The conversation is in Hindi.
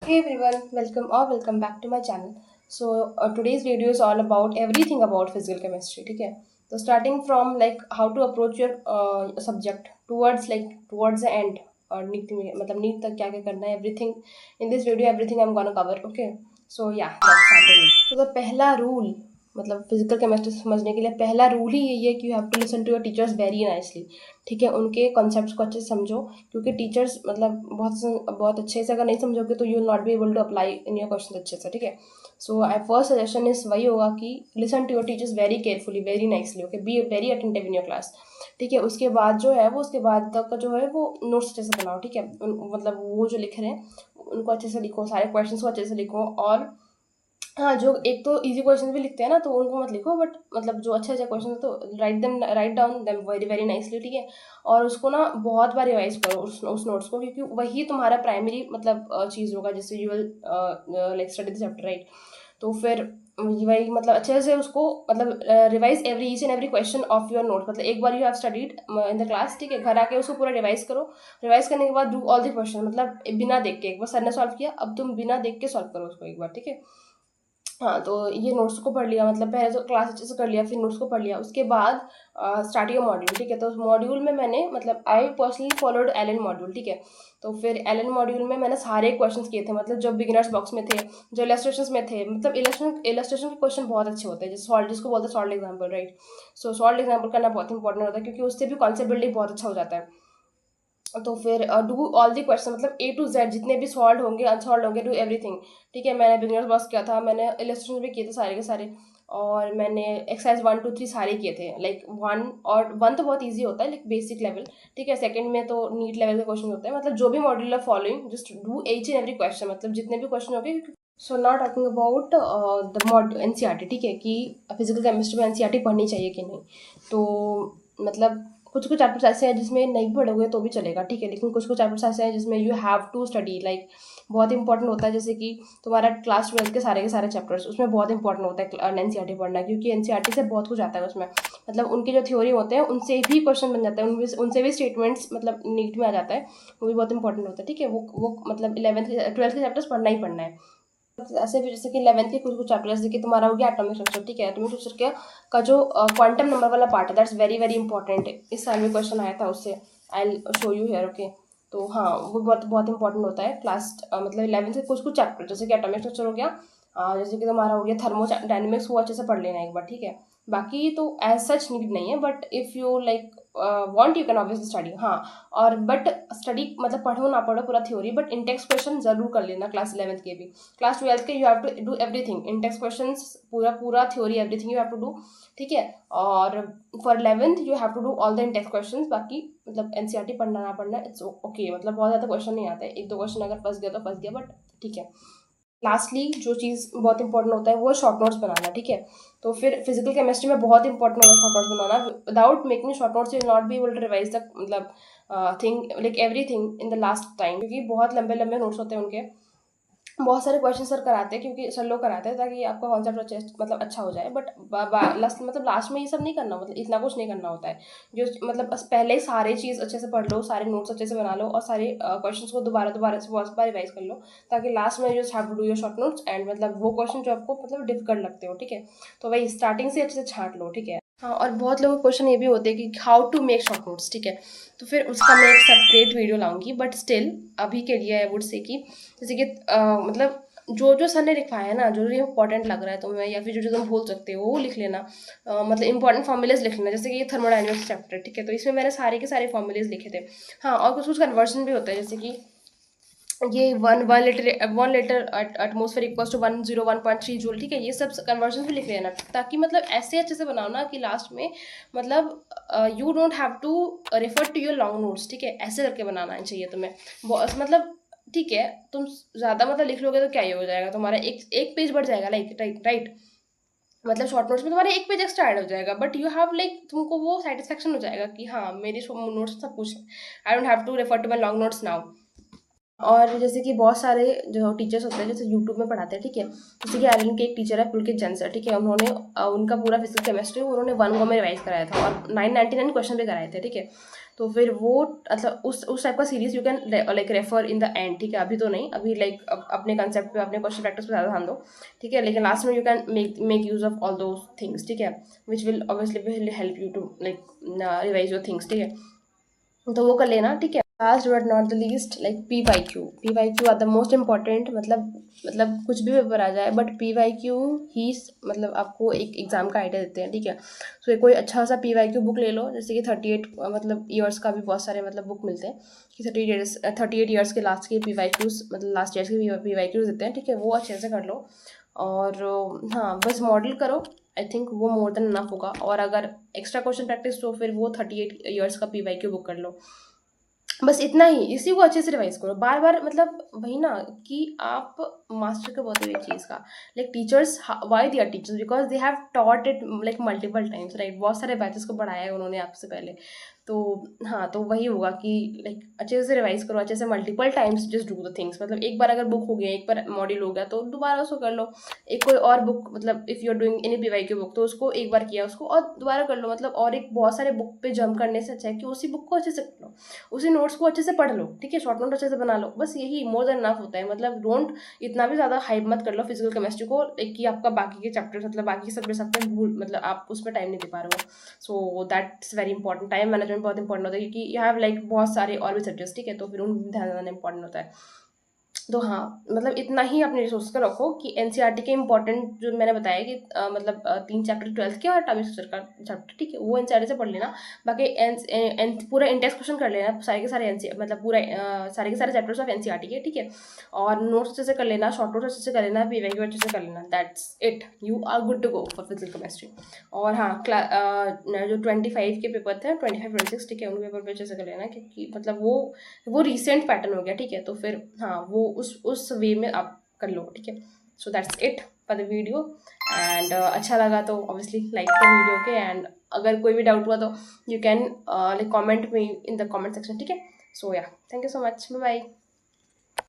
Hey everyone, welcome back to my channel. Today's video is all about everything about physical chemistry. ठीक है? So starting from like how to approach your subject towards the end और नीट में मतलब नीट तक क्या क्या करना है everything in this video everything I'm gonna cover. Okay. So yeah, let's start the video. तो पहला रूल मतलब फिजिकल केमिस्ट्री समझने के लिए पहला रूल ही यही है कि you have to listen to your teachers very nicely. ठीक है, उनके कॉन्सेप्ट्स को अच्छे से समझो, क्योंकि टीचर्स मतलब बहुत अच्छे से अगर नहीं समझोगे तो you will not be able to apply in your question अच्छे से। ठीक है, so I first suggestion is वही होगा कि listen to your teachers very carefully very nicely. Okay, be very attentive in your class. ठीक है, उसके बाद जो है वो उसके बाद तक का जो है वो नोट्स अच्छे से बनाओ। ठीक है, मतलब वो जो लिख रहे हैं उनको अच्छे से लिखो, सारे क्वेश्चन को अच्छे से लिखो। और हाँ, जो एक तो इजी क्वेश्चन भी लिखते हैं ना तो उनको मत लिखो, बट मतलब जो अच्छे अच्छे क्वेश्चन तो write down them very very nicely. ठीक है, और उसको ना बहुत बार रिवाइज करो उस नोट्स को, क्योंकि वही तुम्हारा प्राइमरी मतलब चीज़ होगा जिससे you will like study the chapter, right. तो फिर वही मतलब अच्छे से उसको मतलब revise every each and every question of your note. मतलब एक बार you have studied in the class, ठीक है, घर आके उसको पूरा रिवाइज करो। रिवाइज करने के बाद डू ऑल द क्वेश्चन, मतलब बिना देख के, एक बार सर ने सॉल्व किया अब तुम बिना देख के सॉल्व करो उसको एक बार। ठीक है, हाँ, तो ये नोट्स को पढ़ लिया, मतलब पहले तो क्लास अच्छे से कर लिया, फिर नोट्स को पढ़ लिया, उसके बाद स्टार्ट योर मॉड्यूल। ठीक है, तो उस मॉड्यूल में मैंने मतलब I personally followed Allen module. ठीक है, तो फिर एलन मॉड्यूल में मैंने सारे क्वेश्चंस किए थे, मतलब जो बिगिनर्स बॉक्स में थे, जो इलस्ट्रेशन में थे, मतलब इलस्ट्रेशन के क्वेश्चन बहुत अच्छे होते हैं, जैसे सॉल्ट जिसको बोलते हैं सॉल्ट एग्जाम्पल, राइट। सो सॉल्ट एग्जाम्पल करना बहुत इंपॉर्टेंट होता है, क्योंकि उससे भी कॉन्सेप्ट बिल्डिंग बहुत अच्छा हो जाता है। तो फिर डू ऑल दी क्वेश्चन, मतलब ए टू जेड जितने भी सॉल्व होंगे अनसॉल्व होंगे, डू एवरीथिंग। ठीक है, मैंने बिगिनर्स बॉक्स किया था, मैंने इलस्ट्रेशन भी किए थे सारे के सारे, और मैंने एक्सरसाइज 1 2 3 सारे किए थे। लाइक वन तो बहुत ईजी होता है, लाइक बेसिक लेवल। ठीक है, सेकंड में तो नीट लेवल के क्वेश्चन होते हैं, मतलब जो भी मॉड्यूल है following just do each and every question, मतलब जितने भी क्वेश्चन होंगे। So not talking about the module NCERT. ठीक है, कि फिजिकल केमिस्ट्री में एनसीईआरटी पढ़नी चाहिए कि नहीं। तो मतलब कुछ कुछ चैप्टर्स ऐसे हैं जिसमें नहीं पढ़ोगे तो भी चलेगा। ठीक है, लेकिन कुछ कुछ चैप्टर्स ऐसे हैं जिसमें you have to study, like बहुत इंपॉर्टेंट होता है, जैसे कि तुम्हारा क्लास 12 के सारे चैप्टर्स, उसमें बहुत इंपॉर्टेंट होता है एनसीईआरटी पढ़ना, क्योंकि एनसीईआरटी से बहुत कुछ आता है उसमें। मतलब उनके जो थ्योरी होते हैं उनसे भी क्वेश्चन बन जाता है, उनसे भी स्टेटमेंट्स मतलब नीट में आ जाता है, वो भी बहुत इंपॉर्टेंट होता है। ठीक है, वो मतलब 11th 12th के चैप्टर्स पढ़ना ही पढ़ना है। ऐसे भी जैसे कि 11th के कुछ कुछ चैप्टर, जैसे कि तुम्हारा हो गया एटॉमिक स्ट्रक्चर। ठीक है, एटॉमिक स्ट्रक्चर का जो क्वांटम नंबर वाला पार्ट है दैट्स वेरी वेरी इंपॉर्टेंट। इस साल में क्वेश्चन आया था उससे, I will show you here. Okay, तो हाँ, वो बहुत बहुत इंपॉर्टेंट होता है क्लास मतलब 11th के कुछ कुछ चैप्टर, जैसे कि एटॉमिक स्ट्रक्चर हो गया, जैसे कि तुम्हारा हो गया थर्मोडायनेमिक्स, वो अच्छे से पढ़ लेना एक बार। ठीक है, बाकी तो एज सच नीड नहीं है, but if you like want you can obviously study. हाँ, और बट स्टडी मतलब पढ़ो ना पढ़ो पूरा थ्योरी, बट इंटेक्स क्वेश्चन जरूर कर लेना क्लास 11th के भी। क्लास 12th के you have to do everything, intext question पूरा पूरा theory everything you have to do. ठीक है, और for 11th you have to do all the intext question. बाकी मतलब एनसीईआरटी पढ़ना ना पढ़ना इट्स ओके, मतलब बहुत ज़्यादा क्वेश्चन नहीं आता है, एक दो क्वेश्चन अगर फंस गया तो फंस गया, बट ठीक है। लास्टली जो चीज़ बहुत इंपॉर्टेंट होता है वो शॉर्ट नोट्स बनाना। ठीक है, तो फिर फिजिकल केमिस्ट्री में बहुत इंपॉर्टेंट होता है शॉर्ट नोट्स बनाना। Without making short notes you will not be able to revise the मतलब thing like everything in the last time, क्योंकि बहुत लंबे लंबे नोट्स होते हैं उनके। बहुत सारे क्वेश्चन सर कराते हैं, क्योंकि सर लोग कराते हैं ताकि आपका कॉन्सेप्ट अच्छे मतलब अच्छा हो जाए, बट लास्ट मतलब लास्ट में ये सब नहीं करना, मतलब इतना कुछ नहीं करना होता है। जो मतलब बस पहले ही सारी चीज़ अच्छे से पढ़ लो, सारे नोट्स अच्छे से बना लो, और सारे क्वेश्चन को दोबारा दोबारा से बहुत बार रिवाइज कर लो, ताकि लास्ट में just have to do your short notes and मतलब वो क्वेश्चन जो आपको मतलब डिफिकल्ट लगते हो। ठीक है, तो वही स्टार्टिंग से अच्छे से छांट लो। ठीक है, हाँ, और बहुत लोगों के क्वेश्चन ये भी होते हैं कि how to make short notes. ठीक है, तो फिर उसका मैं एक सेपरेट वीडियो लाऊंगी, बट स्टिल अभी के लिए आई वुड से कि जैसे कि मतलब जो जो सर ने लिखवाया है ना, जो जो इंपॉर्टेंट लग रहा है तुम्हें, या फिर जो जो तुम भूल सकते हो वो लिख लेना। मतलब इंपॉर्टेंट फॉर्मूलेज लिख लेना, जैसे कि ये थर्मोडायनेमिक्स चैप्टर। ठीक है, तो इसमें मैंने सारे के सारे फॉर्मूलेज लिखे थे। हाँ, और कुछ कुछ कन्वर्जन भी होता है, जैसे कि ये one litre atmosphere equals to 101.3 joule. ठीक है, ये सब कन्वर्जन भी लिख लेना, ताकि मतलब ऐसे अच्छे से बनाओ ना कि लास्ट में मतलब you don't have to refer to your long notes. ठीक है, ऐसे करके बनाना चाहिए तुम्हें मतलब। ठीक है, तुम ज़्यादा मतलब लिख लोगे तो क्या ही हो जाएगा, तुम्हारा एक एक पेज बढ़ जाएगा, लाइक राइट राइट। मतलब शॉर्ट नोट्स में तुम्हारा एक पेज एक्स्ट्रा ऐड हो जाएगा, बट यू हैव लाइक तुमको वो सेटिस्फेक्शन हो जाएगा कि हाँ मेरी नोट्स सब कुछ, I don't have to refer to my long notes now. और जैसे कि बहुत सारे जो टीचर्स होते हैं जैसे यूट्यूब में पढ़ाते हैं। ठीक है, जैसे कि आर्यन के एक टीचर है पुलकित जैन सर। ठीक है, उन्होंने उनका पूरा फिजिकल केमिस्ट्री उन्होंने 1 गो में रिवाइज कराया था, और 999 क्वेश्चन भी कराए थे। ठीक है, तो फिर वो मतलब उस टाइप का series you can like refer in the end, ठीक है, अभी तो नहीं, अभी लाइक अपने कंसेप्ट पे, अपने क्वेश्चन प्रैक्टिस पे ज़्यादा ध्यान दो, ठीक है, लेकिन लास्ट में you can make use of all those things, ठीक है, which will obviously will help you to like revise your things, ठीक है, तो वो कर लेना, ठीक है। Last but not the least, like P Y Q are the most important, मतलब कुछ भी पेपर आ जाए बट पी वाई क्यू ही मतलब आपको एक एग्जाम का आइडिया देते हैं, ठीक है। सो कोई अच्छा सा पी वाई क्यू बुक ले लो, जैसे कि 38 मतलब ईयर्स का भी बहुत सारे मतलब बुक मिलते हैं कि 38 ईयर्स के लास्ट के पी वाई क्यूज, मतलब लास्ट ईयर्स के पी वाई क्यूज देते हैं, ठीक है, वो अच्छे से कर लो। और हाँ, बस मॉडल करो, आई थिंक वो मोर देन इनफ होगा। और अगर एक्स्ट्रा क्वेश्चन प्रैक्टिस तो फिर वो 38 ईयर्स का पी वाई क्यू बुक कर लो, बस इतना ही। इसी को अच्छे से रिवाइज करो बार बार, मतलब वही ना कि आप मास्टर कब होते हुए चीज़ का, like teachers, why they are teachers, because they have taught it like multiple times, right, बहुत सारे बैचेस को पढ़ाया है उन्होंने आपसे पहले। तो हाँ, तो वही होगा कि लाइक अच्छे से रिवाइज करो, अच्छे से multiple times just do the things, मतलब एक बार अगर बुक हो गया, एक बार मॉड्यूल हो गया तो दोबारा उसको कर लो। एक कोई और बुक, मतलब if you are doing any P Y Q book, तो उसको एक बार किया उसको और दोबारा कर लो, मतलब और एक बहुत सारे बुक पे जंप करने से अच्छा है कि उसी बुक को अच्छे से कर लो, उसी नोट्स को अच्छे से पढ़ लो, ठीक है, शॉर्ट नोट अच्छे से बना लो, बस यही मोर देन इनफ होता है। मतलब डोंट इतना भी ज़्यादा हाइप मत कर लो फिजिकल केमिस्ट्री को, एक कि आपका बाकी के चैप्टर्स, मतलब बाकी सब्जेक्ट्स आपने भूल, मतलब आप उसमें टाइम नहीं दे पा रहे हो। So that's very important, time management बहुत इंपॉर्टेंट होता है, क्योंकि यू हैव लाइक बहुत सारे और भी सब्जेक्ट्स, ठीक है, तो फिर उन ध्यान देना इंपॉर्टेंट होता है। तो हाँ, मतलब इतना ही अपने रिसोर्स का रखो कि एनसीईआरटी के इंपॉर्टेंट जो मैंने बताया कि मतलब 3 चैप्टर 12th के और एटॉमिक स्ट्रक्चर का चैप्टर, ठीक है, वो एनसीईआरटी से पढ़ लेना। बाकी पूरा इंडेक्स क्वेश्चन कर लेना, सारे के सारे एनसी, मतलब पूरा सारे के सारे चैप्टर्स ऑफ एनसीईआरटी के, ठीक है, और नोट्स अच्छे से कर लेना, शॉर्ट नोट्स अच्छे से कर लेना, पीवाईक्यू अच्छे से कर लेना, that's it, you are good to go for physical chemistry. और हाँ, जो 25 के पेपर थे, 25-26, ठीक है, उन पेपर पे अच्छे से कर लेना, क्योंकि मतलब वो रिसेंट पैटर्न हो गया, ठीक है, तो फिर हाँ, वो उस वे में आप कर लो, ठीक है। So that's it for the video, and अच्छा लगा तो ऑब्वियसली लाइक द वीडियो के, एंड अगर कोई भी डाउट हुआ तो you can like comment me in the comment section, ठीक है। So yeah, thank you so much, bye bye.